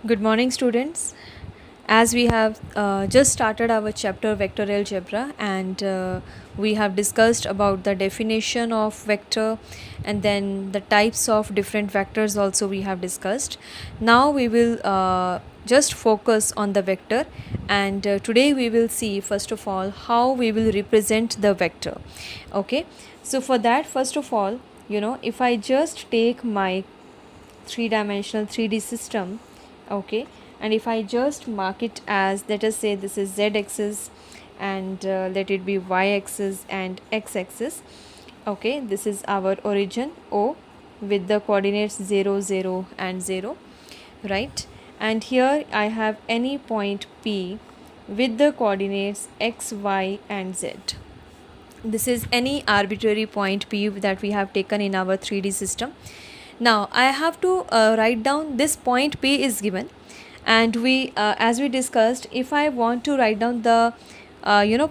Good morning, students. As we have just started our chapter vector algebra, and we have discussed about the definition of vector and then the types of different vectors also we have discussed. Now we will just focus on the vector, and today we will see first of all how we will represent the vector. Okay, so for that, first of all, if I just take my three-dimensional 3D system, okay, and if I just mark it as, let us say this is z axis, and let it be y axis and x axis. Okay, this is our origin O with the coordinates 0 0 and 0, right? And here I have any point P with the coordinates x, y and z. This is any arbitrary point P that we have taken in our 3D system. Now I have to write down this point P is given, and we as we discussed, if I want to write down the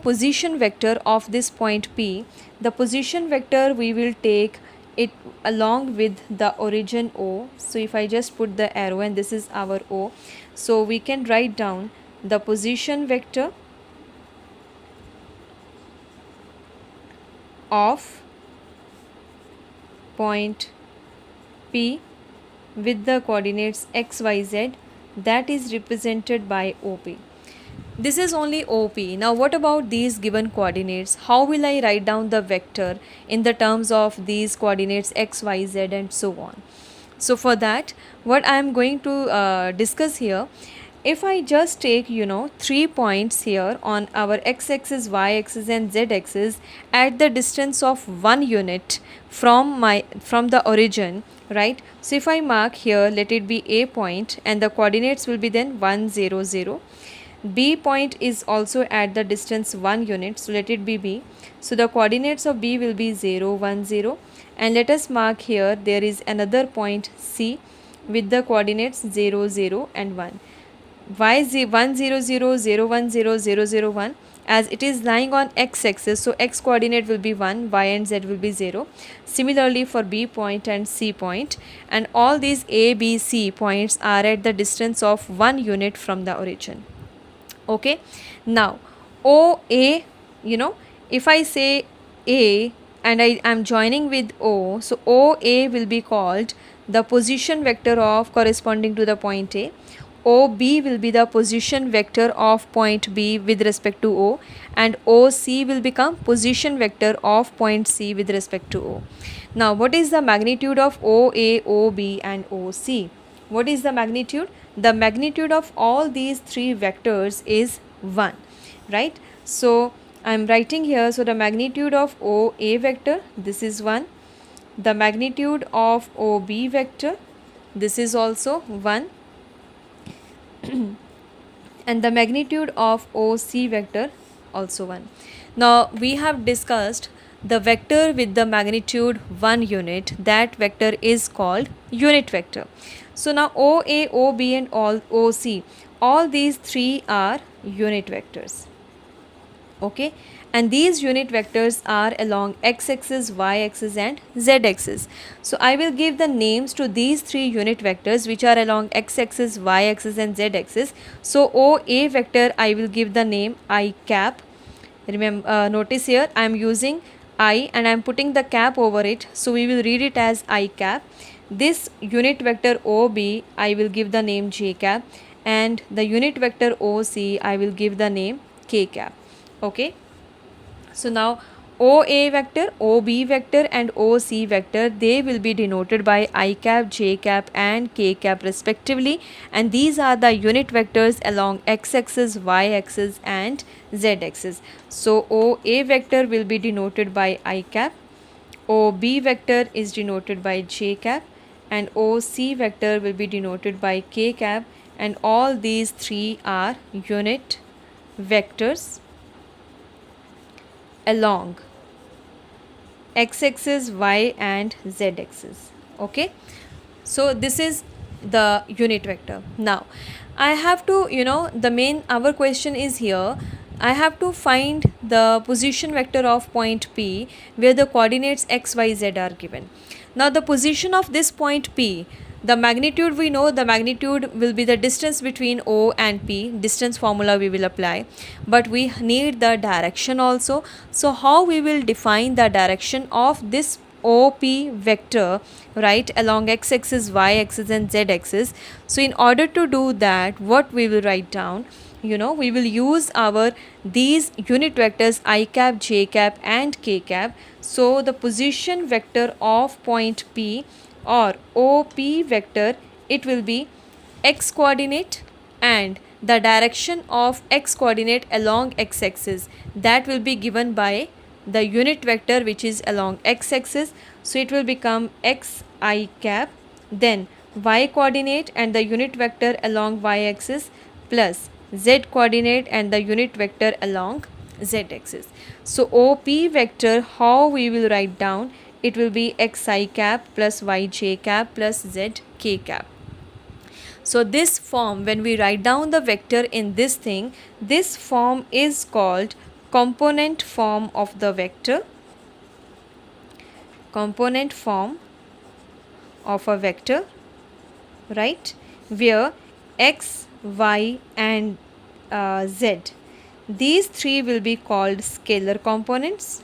position vector of this point P, the position vector we will take it along with the origin O. So if I just put the arrow and this is our O, so we can write down the position vector of point P with the coordinates x, y, z, that is represented by OP. This is only OP. Now what about these given coordinates? How will I write down the vector in the terms of these coordinates x, y, z and so on? So for that, what I am going to discuss here, if I just take 3 points here on our x-axis, y-axis and z-axis at the distance of 1 unit from the origin, right? So if I mark here, let it be A point, and the coordinates will be then 1 0 0. B point is also at the distance 1 unit, so let it be B. So the coordinates of B will be 0 1 0, and let us mark here there is another point C with the coordinates 0 0 and 1. Why 1 0 0 0 1 0 0 0 1? As it is lying on x axis, so x coordinate will be 1, y and z will be 0. Similarly for B point and C point, and all these A, B, C points are at the distance of 1 unit from the origin. Okay, now OA, if I say A and I am joining with O, so OA will be called the position vector of corresponding to the point A. OB will be the position vector of point B with respect to O, and OC will become position vector of point C with respect to O. Now what is the magnitude of OA, OB and OC? What is the magnitude? The magnitude of all these three vectors is 1, right? So I am writing here, so the magnitude of OA vector, this is 1. The magnitude of OB vector, this is also 1. And the magnitude of OC vector also 1. Now we have discussed the vector with the magnitude 1 unit, that vector is called unit vector. So now OA, OB and all OC, all these three are unit vectors. Okay, and these unit vectors are along x-axis, y-axis and z-axis. So I will give the names to these three unit vectors which are along x-axis, y-axis and z-axis. So OA vector I will give the name I cap. Remember, notice here I am using I and I am putting the cap over it, so we will read it as I cap. This unit vector OB I will give the name J cap, and the unit vector OC I will give the name K cap. Okay, so now OA vector, OB vector and OC vector, they will be denoted by I cap, J cap and K cap respectively, and these are the unit vectors along x-axis, y-axis and z-axis. So OA vector will be denoted by I cap, OB vector is denoted by J cap and OC vector will be denoted by K cap, and all these three are unit vectors along x-axis, y and z-axis. Okay, so this is the unit vector. Now I have to, our question is here, I have to find the position vector of point P where the coordinates x, y, z are given. Now the position of this point P, The magnitude, we know the magnitude will be the distance between O and P. Distance formula we will apply, but we need the direction also. So how we will define the direction of this OP vector, right, along x-axis, y-axis and z-axis? So in order to do that, what we will write down, we will use our these unit vectors I cap, j cap and k cap. So the position vector of point P or OP vector, it will be x coordinate, and the direction of x coordinate along x axis, that will be given by the unit vector which is along x axis. So it will become x I cap, then y coordinate and the unit vector along y axis plus z coordinate and the unit vector along z axis. So OP vector, how we will write down, it will be x I cap plus y j cap plus z k cap. So this form, when we write down the vector in this thing, this form is called component form of the vector. Component form of a vector, right, where x, y and z, these three will be called scalar components.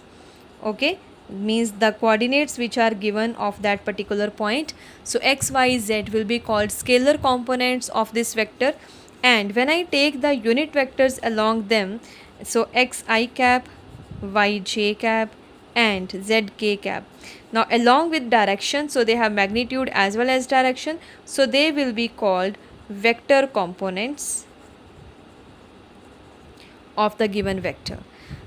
Okay, means the coordinates which are given of that particular point. So x, y, z will be called scalar components of this vector, and when I take the unit vectors along them, so x I cap, y j cap and z k cap, now along with direction, so they have magnitude as well as direction, so they will be called vector components of the given vector.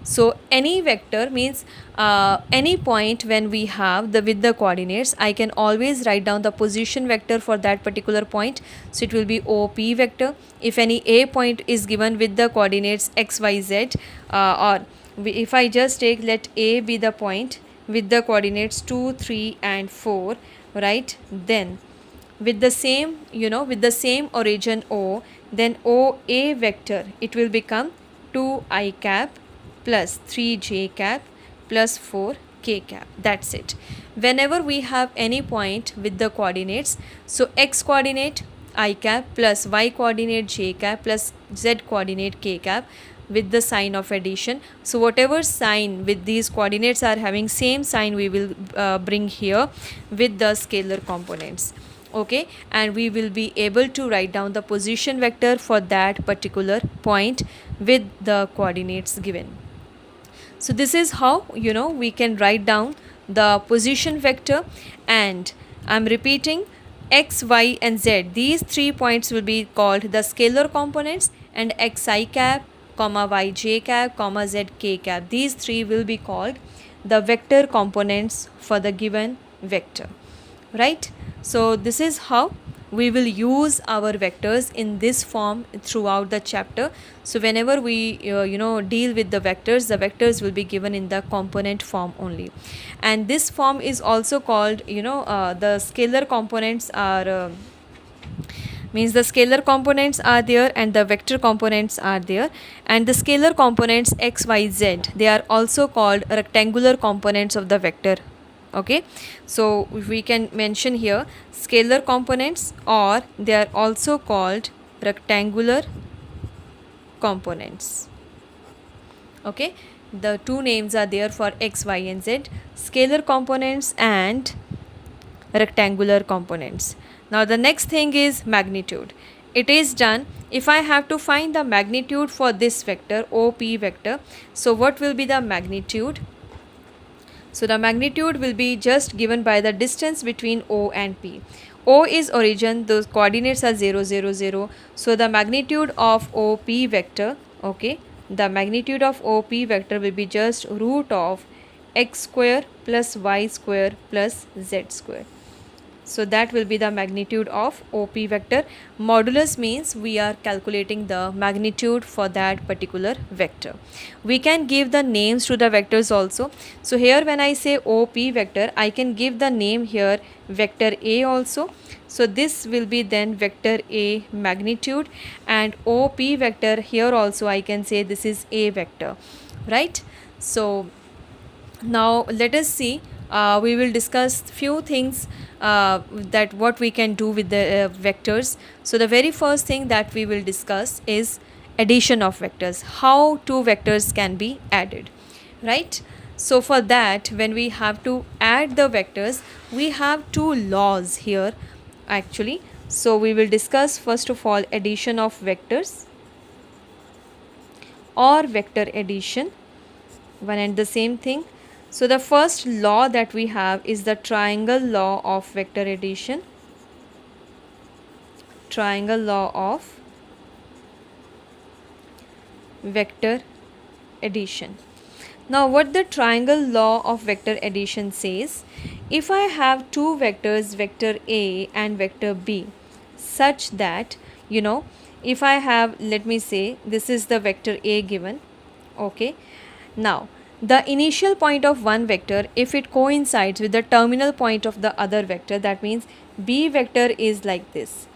So any vector means any point when we have the with the coordinates, I can always write down the position vector for that particular point. So it will be OP vector. If any A point is given with the coordinates x, y, z, if I just take, let A be the point with the coordinates 2, 3 and 4, right, then with the same, with the same origin O, then OA vector, it will become 2 I cap plus 3 j cap plus 4 k cap. That's it. Whenever we have any point with the coordinates, so x coordinate I cap plus y coordinate j cap plus z coordinate k cap with the sign of addition. So whatever sign with these coordinates are having, same sign we will bring here with the scalar components. Okay, and we will be able to write down the position vector for that particular point with the coordinates given. So this is how we can write down the position vector, and I am repeating, x, y and z, these 3 points will be called the scalar components, and x I cap, comma y j cap, comma z k cap, these 3 will be called the vector components for the given vector, right? So this is how we will use our vectors in this form throughout the chapter. So whenever we deal with the vectors will be given in the component form only, and this form is also called the scalar components are means the scalar components are there and the vector components are there, and the scalar components x, y, z, they are also called rectangular components of the vector. Okay, so we can mention here scalar components, or they are also called rectangular components. Okay, the two names are there for x, y and z, scalar components and rectangular components. Now the next thing is magnitude. It is done. If I have to find the magnitude for this vector OP vector, so what will be the magnitude? So the magnitude will be just given by the distance between O and P. O is origin, those coordinates are 0, 0, 0. So the magnitude of OP vector, okay, the magnitude of OP vector will be just root of x square plus y square plus z square. So that will be the magnitude of OP vector. Modulus means we are calculating the magnitude for that particular vector. We can give the names to the vectors also. So here when I say OP vector, I can give the name here vector A also. So this will be then vector A magnitude, and OP vector here also I can say this is A vector, right? So now let us see we will discuss few things that what we can do with the vectors. So the very first thing that we will discuss is addition of vectors, how two vectors can be added, right? So for that, when we have to add the vectors, we have two laws here actually. So we will discuss first of all addition of vectors or vector addition, one and the same thing. So the first law that we have is the triangle law of vector addition. Triangle law of vector addition. Now what the triangle law of vector addition says, if I have two vectors, vector A and vector B, such that, if I have, let me say this is the vector A given, okay. Now the initial point of one vector, if it coincides with the terminal point of the other vector, that means B vector is like this.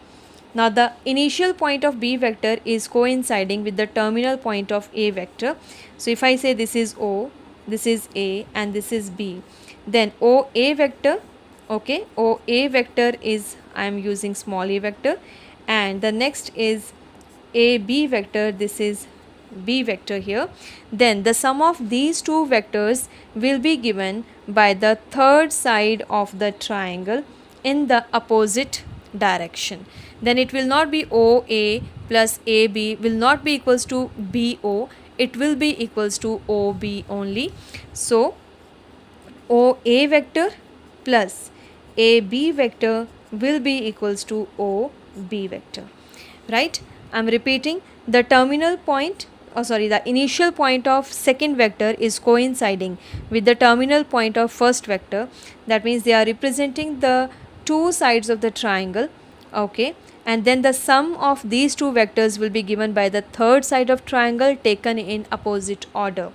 Now the initial point of B vector is coinciding with the terminal point of A vector. So if I say this is O, this is A and this is B, then OA vector, okay, OA vector is, I am using small a vector, and the next is AB vector, this is B vector here. Then the sum of these two vectors will be given by the third side of the triangle in the opposite direction. Then it will not be OA plus AB will not be equals to BO, it will be equals to OB only. So OA vector plus AB vector will be equals to OB vector, right? I am repeating, the terminal point, the initial point of second vector is coinciding with the terminal point of first vector. That means they are representing the two sides of the triangle, okay. And then the sum of these two vectors will be given by the third side of triangle taken in opposite order,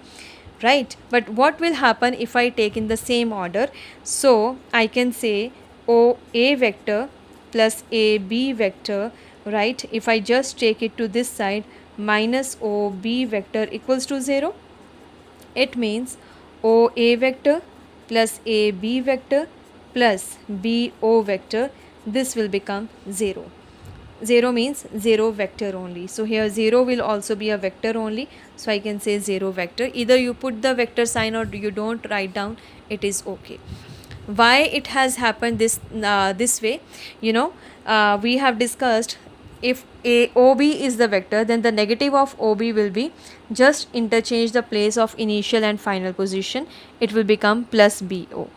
right? But what will happen if I take in the same order? So I can say OA vector plus AB vector, right? If I just take it to this side, minus OB vector equals to 0. It means OA vector plus AB vector plus BO vector, this will become 0. 0 means 0 vector only. So here 0 will also be a vector only. So I can say 0 vector. Either you put the vector sign or you don't write down, it is okay. Why it has happened this way? We have discussed, if OB is the vector, then the negative of OB will be, just interchange the place of initial and final position, it will become plus BO.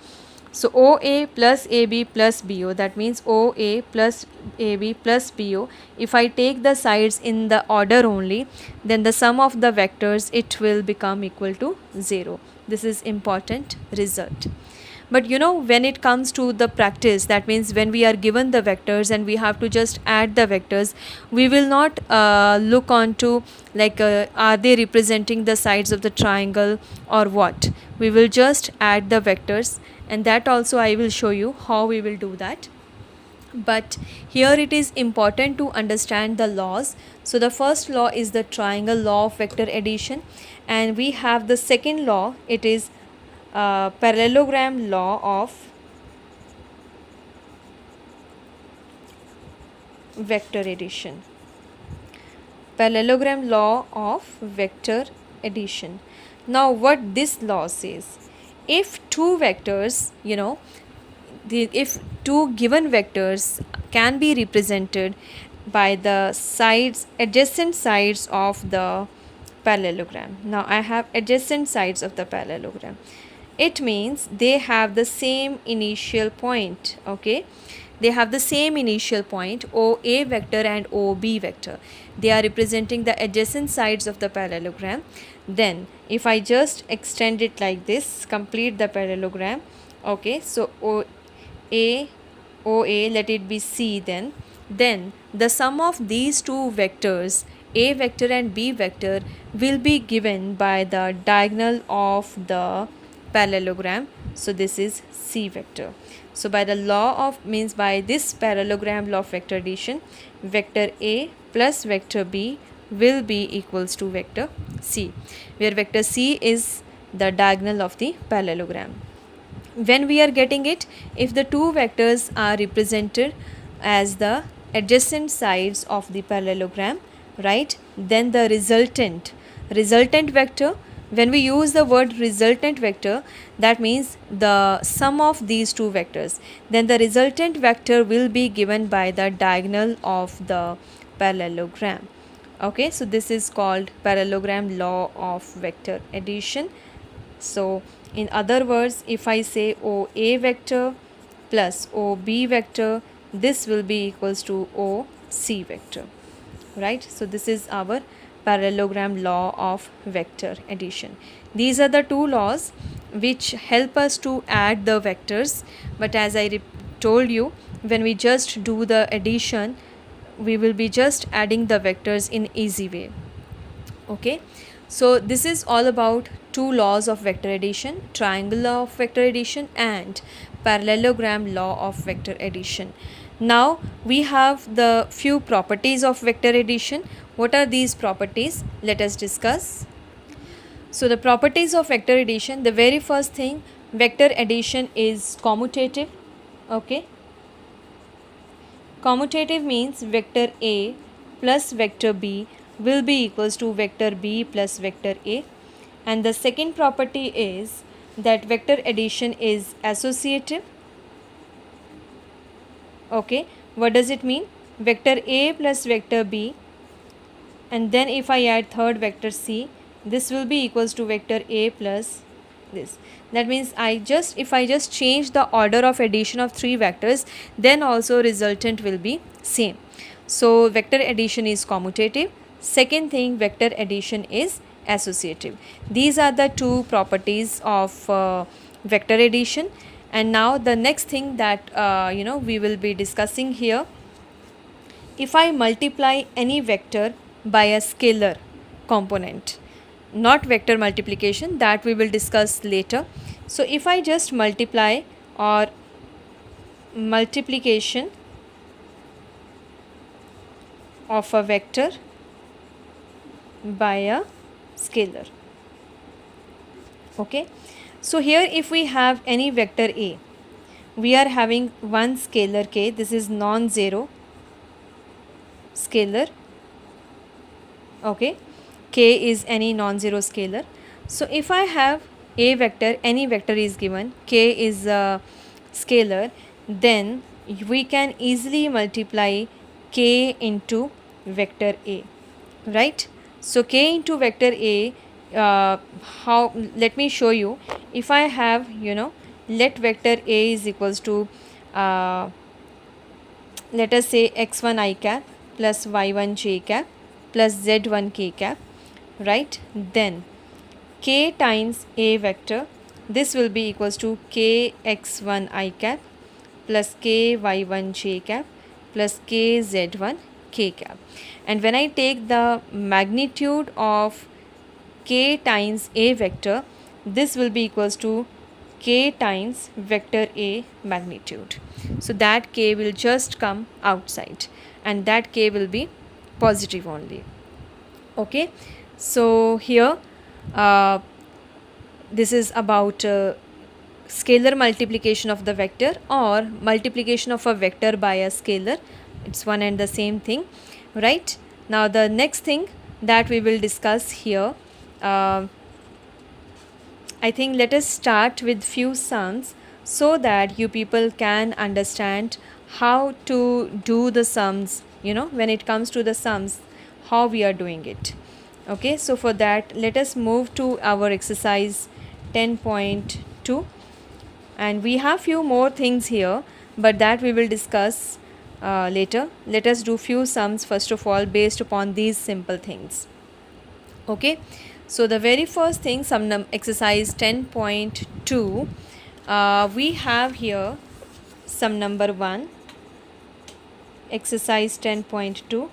So OA plus AB plus BO, that means OA plus AB plus BO. If I take the sides in the order only, then the sum of the vectors, it will become equal to 0. This is important result. But when it comes to the practice, that means when we are given the vectors and we have to just add the vectors, we will not look on to like are they representing the sides of the triangle or what. We will just add the vectors, and that also I will show you how we will do that. But here it is important to understand the laws. So the first law is the triangle law of vector addition, and we have the second law, it is parallelogram law of vector addition. Parallelogram law of vector addition. Now what this law says, if two vectors, if two given vectors can be represented by the sides, adjacent sides of the parallelogram. Now I have adjacent sides of the parallelogram. It means they have the same initial point, okay. They have the same initial point, OA vector and OB vector. They are representing the adjacent sides of the parallelogram. Then if I just extend it like this, complete the parallelogram, okay. So OA, let it be C then. Then the sum of these two vectors, A vector and B vector, will be given by the diagonal of the parallelogram. So this is C vector. So by the law of, means by this parallelogram law of vector addition, vector A plus vector B will be equals to vector C, where vector C is the diagonal of the parallelogram. when we are getting it, if the two vectors are represented as the adjacent sides of the parallelogram, right, then the resultant vector, when we use the word resultant vector, that means the sum of these two vectors, then the resultant vector will be given by the diagonal of the parallelogram. Okay, so this is called parallelogram law of vector addition. So in other words, if I say OA vector plus OB vector, this will be equals to OC vector, right? So this is our parallelogram law of vector addition. These are the two laws which help us to add the vectors, but as I told you, when we just do the addition, we will be just adding the vectors in easy way. Okay, so this is all about two laws of vector addition: triangle law of vector addition and parallelogram law of vector addition. Now we have the few properties of vector addition. What are these properties? Let us discuss. So the properties of vector addition, the very first thing, vector addition is commutative. Okay, commutative means vector A plus vector B will be equals to vector B plus vector A. And the second property is that vector addition is associative. Okay, what does it mean? Vector A plus vector B, and then if I add third vector C, this will be equals to vector A plus this. That means if I just change the order of addition of three vectors, then also resultant will be same. So vector addition is commutative. Second thing, vector addition is associative. These are the two properties of vector addition. And now the next thing that we will be discussing here, if I multiply any vector by a scalar component, not vector multiplication, that we will discuss later. So if I just multiply or multiplication of a vector by a scalar. Okay, so here if we have any vector A, we are having one scalar k, this is non-zero scalar. Okay, k is any non-zero scalar. So if I have a vector, any vector is given, k is a scalar, then we can easily multiply k into vector A, right? So k into vector A, how, let me show you. If I have, let vector A is equals to let us say x1 I cap plus y1 j cap plus z1 k cap, right? Then k times A vector, this will be equals to k x1 I cap plus k y1 j cap plus k z1 k cap. And when I take the magnitude of k times A vector, this will be equals to k times vector A magnitude. So that k will just come outside and that k will be positive only. Okay, so here this is about scalar multiplication of the vector or multiplication of a vector by a scalar. It's one and the same thing, right? Now the next thing that we will discuss here, I think let us start with few sums so that you people can understand how to do the sums, when it comes to the sums, how we are doing it. Okay, so for that let us move to our exercise 10.2, and we have few more things here, but that we will discuss later. Let us do few sums first of all based upon these simple things. Okay, so the very first thing, exercise 10.2, we have here sum number 1, exercise 10.2.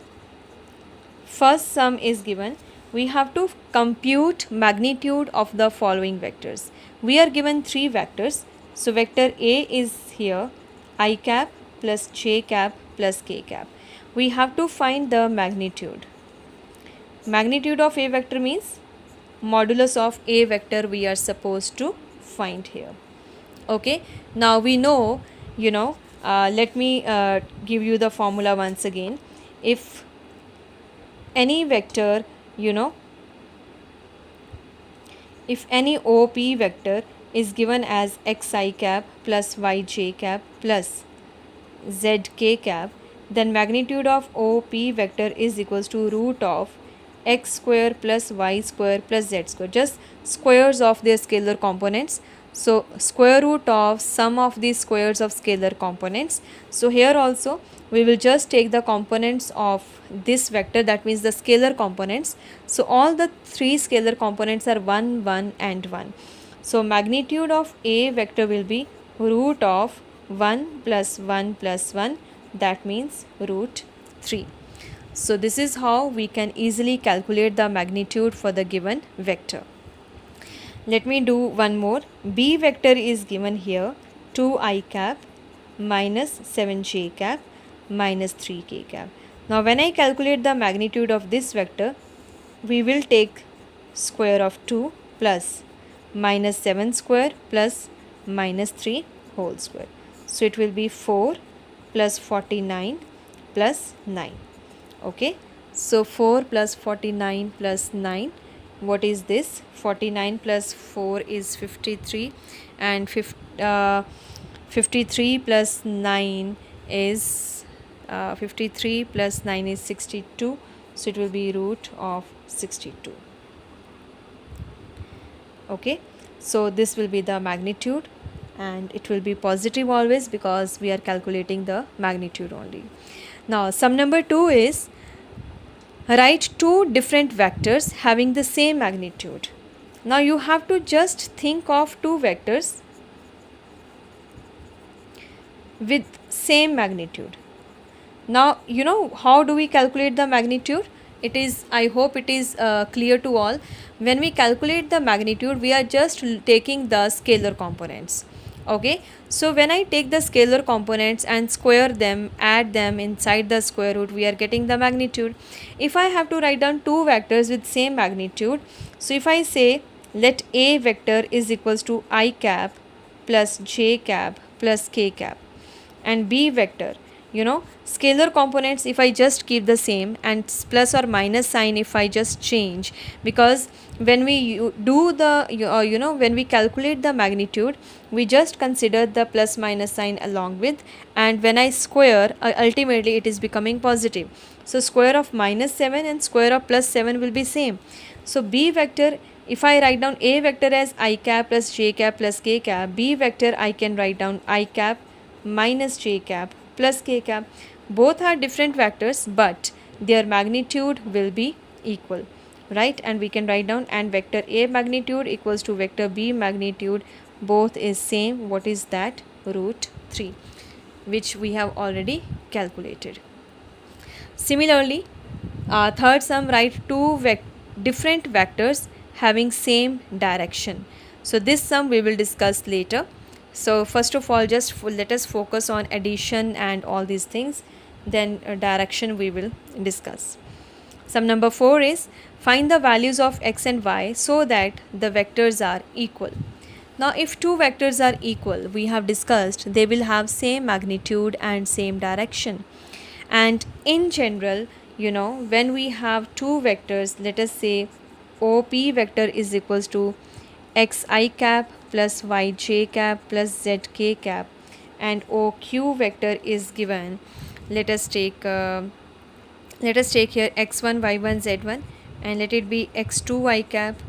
First sum is given. We have to compute magnitude of the following vectors. We are given three vectors. So vector A is here I cap plus j cap plus k cap. We have to find the magnitude. Magnitude of A vector means modulus of A vector we are supposed to find here. Okay, now we know, let me give you the formula once again. If any vector, you know if any OP vector is given as xi cap plus yj cap plus zk cap, then magnitude of OP vector is equals to root of x square plus y square plus z square, just squares of their scalar components. So square root of sum of the squares of scalar components. So here also we will just take the components of this vector, that means the scalar components. So all the three scalar components are 1, 1 and 1. So magnitude of A vector will be root of 1 plus 1 plus 1, that means root 3. So this is how we can easily calculate the magnitude for the given vector. Let me do one more. B vector is given here 2i cap minus 7j cap minus 3k cap. Now when I calculate the magnitude of this vector, we will take square of 2 plus minus 7 square plus minus 3 whole square. So it will be 4 plus 49 plus 9. Okay, so 4 plus 49 plus 9, what is this? 49 plus 4 is 53 and 53 plus 9 is 53 plus 9 is 62. So it will be root of 62. Okay, so this will be the magnitude, and it will be positive always because we are calculating the magnitude only. Now sum number 2 is write two different vectors having the same magnitude. Now you have to just think of two vectors with same magnitude. Now how do we calculate the magnitude? It is, I hope it is clear to all. When we calculate the magnitude, we are just taking the scalar components. Okay, so when I take the scalar components and square them, add them inside the square root, we are getting the magnitude. If I have to write down two vectors with same magnitude, so if I say let A vector is equals to I cap plus j cap plus k cap, and B vector, scalar components, if I just keep the same, and plus or minus sign if I just change, because when we do the when we calculate the magnitude, we just consider the plus minus sign along with, and when I square, ultimately it is becoming positive. So square of minus 7 and square of plus 7 will be same. So B vector, if I write down A vector as I cap plus j cap plus k cap, B vector I can write down I cap minus j cap plus k cap. Both are different vectors, but their magnitude will be equal, right? And we can write down, and vector A magnitude equals to vector B magnitude, both is same. What is that? Root 3, which we have already calculated. Similarly, third sum, write two different vectors having same direction. So this sum we will discuss later. So first of all, just let us focus on addition and all these things, then direction we will discuss. Sum number 4 is find the values of x and y so that the vectors are equal. Now if two vectors are equal, we have discussed they will have same magnitude and same direction. And in general, when we have two vectors, let us say OP vector is equals to xi cap plus yj cap plus zk cap, and OQ vector is given, let us take here x1 y1 z1, and let it be x2 y cap,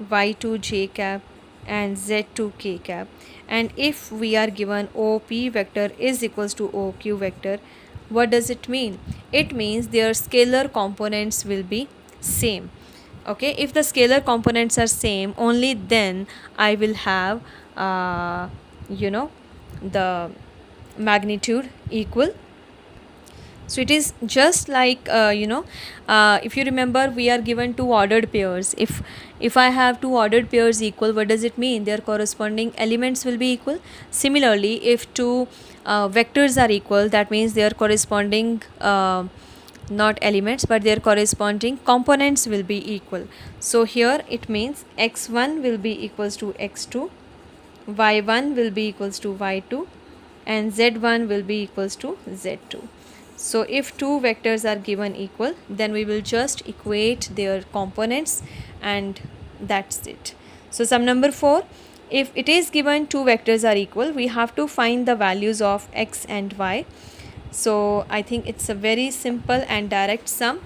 y2 j cap and z2 k cap. And if we are given OP vector is equals to OQ vector, what does it mean? It means their scalar components will be same. Okay, if the scalar components are same, only then I will have the magnitude equal. So it is just like if you remember, we are given two ordered pairs. If I have two ordered pairs equal, what does it mean? Their corresponding elements will be equal. Similarly, if two vectors are equal, that means their corresponding not elements but their corresponding components will be equal. So here it means x1 will be equals to x2, y1 will be equals to y2 and z1 will be equals to z2. So if two vectors are given equal, then we will just equate their components and that's it. So sum number 4, if it is given two vectors are equal, we have to find the values of x and y. So I think it's a very simple and direct sum.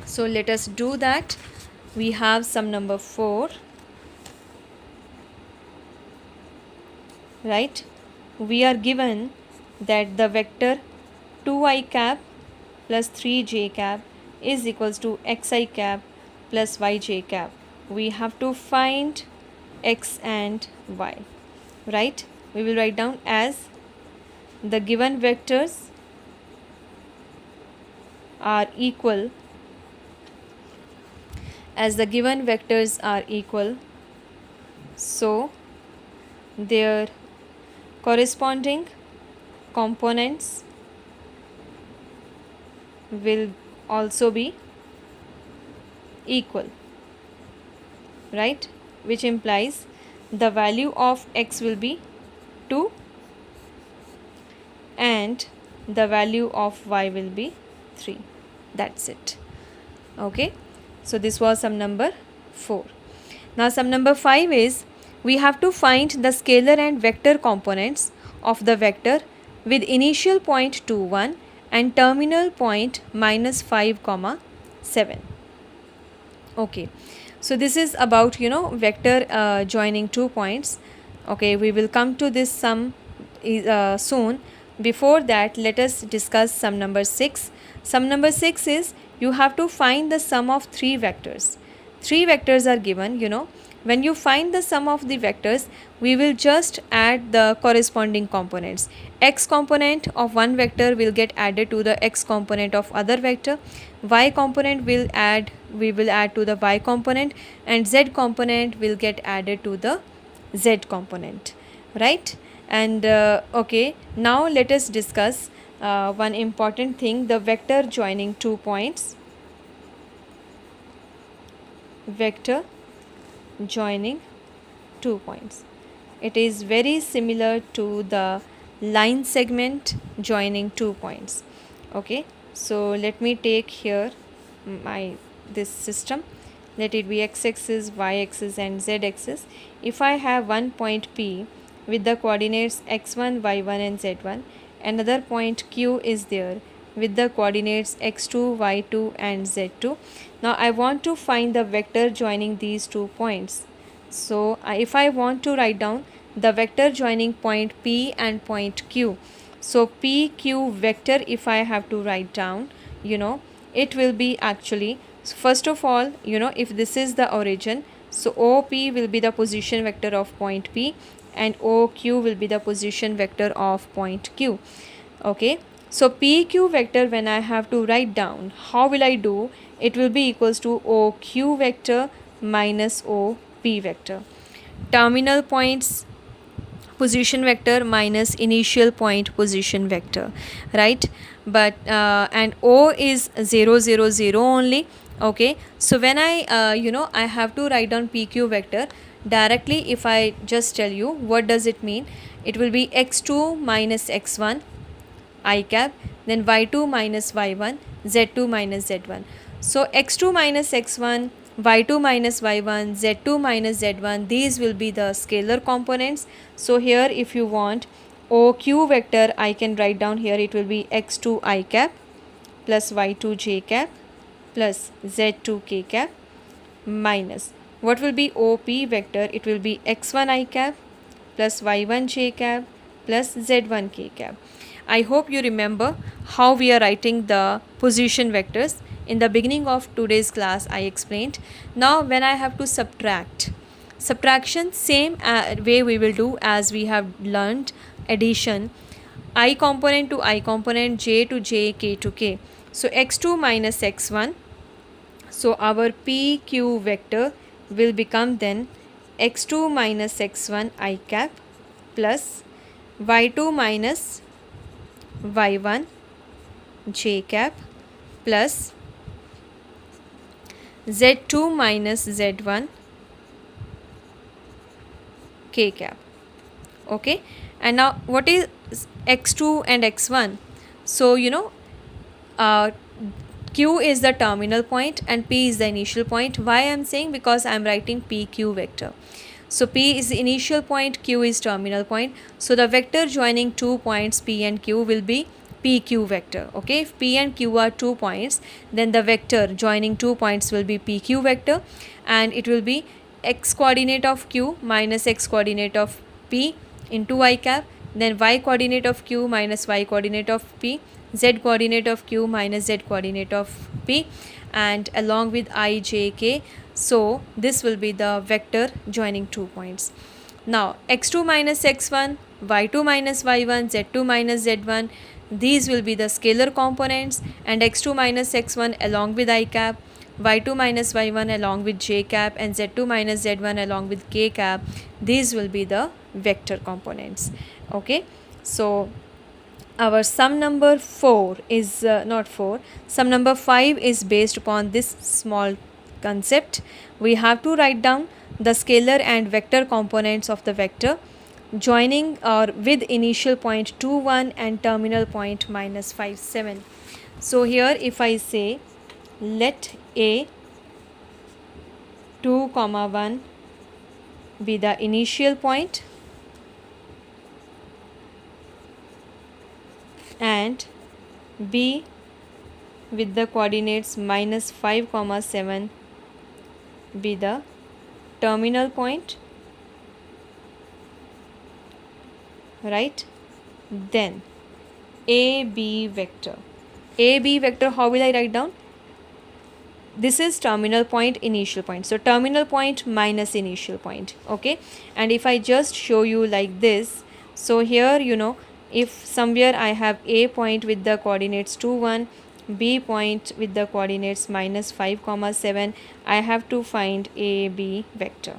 So let us do that. We have sum number 4, right? We are given that the vector 2i cap plus 3j cap is equals to xi cap plus yj cap. We have to find x and y, right? We will write down as the given vectors are equal, so their corresponding components will also be equal, right? Which implies the value of x will be 2 and the value of y will be 3. That's it. Okay, so this was sum number 4. Now sum number 5 is we have to find the scalar and vector components of the vector with initial point 2 1 and terminal point -5, 7. Okay, so this is about vector joining 2 points. Okay, we will come to this sum soon. Before that, let us discuss sum number 6. Sum number 6 is you have to find the sum of 3 vectors. 3 vectors are given. When you find the sum of the vectors, we will just add the corresponding components. X component of one vector will get added to the x component of other vector. Y component we will add to the y component, and z component will get added to the z component, right? And okay, now let us discuss one important thing, the vector joining 2 points. Vector joining 2 points. It is very similar to the line segment joining 2 points. Okay, so let me take here this system. Let it be x-axis, y-axis and z-axis. If I have one point P with the coordinates x1, y1 and z1, another point Q is there with the coordinates x2, y2 and z2. Now I want to find the vector joining these 2 points. So if I want to write down the vector joining point P and point Q, so PQ vector, if I have to write down, it will be actually, first of all, if this is the origin, so OP will be the position vector of point P and OQ will be the position vector of point Q. Okay, so PQ vector, when I have to write down, how will I do? It will be equals to OQ vector minus OP vector. Terminal points position vector minus initial point position vector, right? But and O is 0 0 0 only. Okay, so when I I have to write down PQ vector directly, if I just tell you what does it mean, it will be x2 minus x1 I cap, then y2 minus y1, z2 minus z1. So x2 minus x1, y2 minus y1, z2 minus z1, these will be the scalar components. So here if you want OQ vector, I can write down here, it will be x2 I cap plus y2 j cap plus z2 k cap minus, what will be OP vector? It will be x1 I cap plus y1 j cap plus z1 k cap. I hope you remember how we are writing the position vectors. In the beginning of today's class, I explained. Now when I have to subtraction, same way we will do as we have learned addition, I component to I component, j to j, k to k. So x2 minus x1, so our PQ vector will become then x2 minus x1 I cap plus y2 minus y1 j cap plus z2 minus z1 k cap. Okay, and now what is x2 and x1? So uh, q is the terminal point and p is the initial point. Why I am saying? Because I am writing pq vector. So p is the initial point, q is terminal point. So the vector joining 2 points p and q will be pq vector. Okay, if p and q are 2 points, then the vector joining 2 points will be pq vector, and it will be x coordinate of q minus x coordinate of p into I cap, then y coordinate of q minus y coordinate of p, z coordinate of q minus z coordinate of p, and along with I, j, k. So this will be the vector joining 2 points. Now x2 minus x1, y2 minus y1, z2 minus z1, these will be the scalar components, and x2 minus x1 along with I cap, y2 minus y1 along with j cap, and z2 minus z1 along with k cap, these will be the vector components. Okay, so our sum number 4 is not 4, sum number 5 is based upon this small concept. We have to write down the scalar and vector components of the vector joining or with initial point 2 1 and terminal point minus 5 7. So here if I say let a 2 comma 1 be the initial point and b with the coordinates minus 5 comma 7 be the terminal point, right? Then AB vector. AB vector, how will I write down? This is terminal point, initial point. So terminal point minus initial point. Okay, and if I just show you like this, so here if somewhere I have A point with the coordinates 2 1, B point with the coordinates minus 5 comma 7, I have to find AB vector.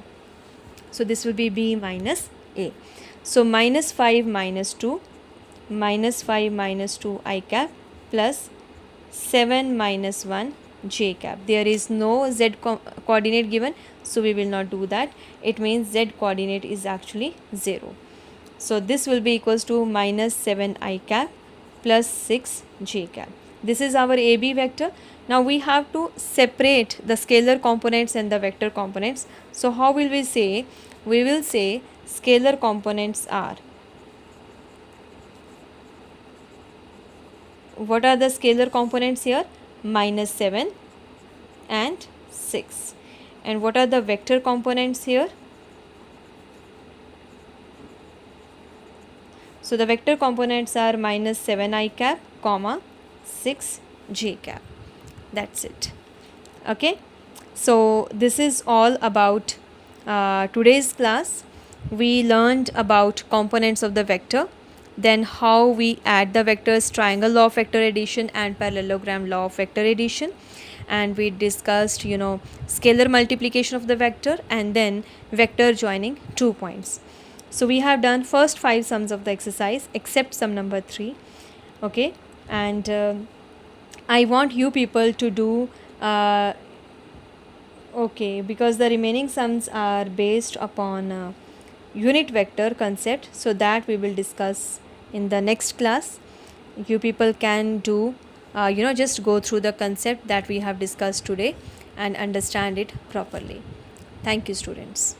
So this will be B minus A. So minus 5 minus 2, minus 5 minus 2 I cap plus 7 minus 1 j cap. There is no z coordinate given, so we will not do that. It means z coordinate is actually 0. So this will be equals to minus 7 I cap plus 6 j cap. This is our AB vector. Now we have to separate the scalar components and the vector components. So how will we say? We will say scalar components are. What are the scalar components here? Minus 7 and 6. And what are the vector components here? So the vector components are minus 7 I cap comma 6 j cap. That's it. Okay, so this is all about today's class. We learned about components of the vector, then how we add the vectors, triangle law of vector addition and parallelogram law of vector addition, and we discussed scalar multiplication of the vector and then vector joining 2 points. So we have done first 5 sums of the exercise except sum number 3. Okay, and I want you people to do okay, because the remaining sums are based upon unit vector concept, so that we will discuss in the next class. You people can do just go through the concept that we have discussed today and understand it properly. Thank you, students.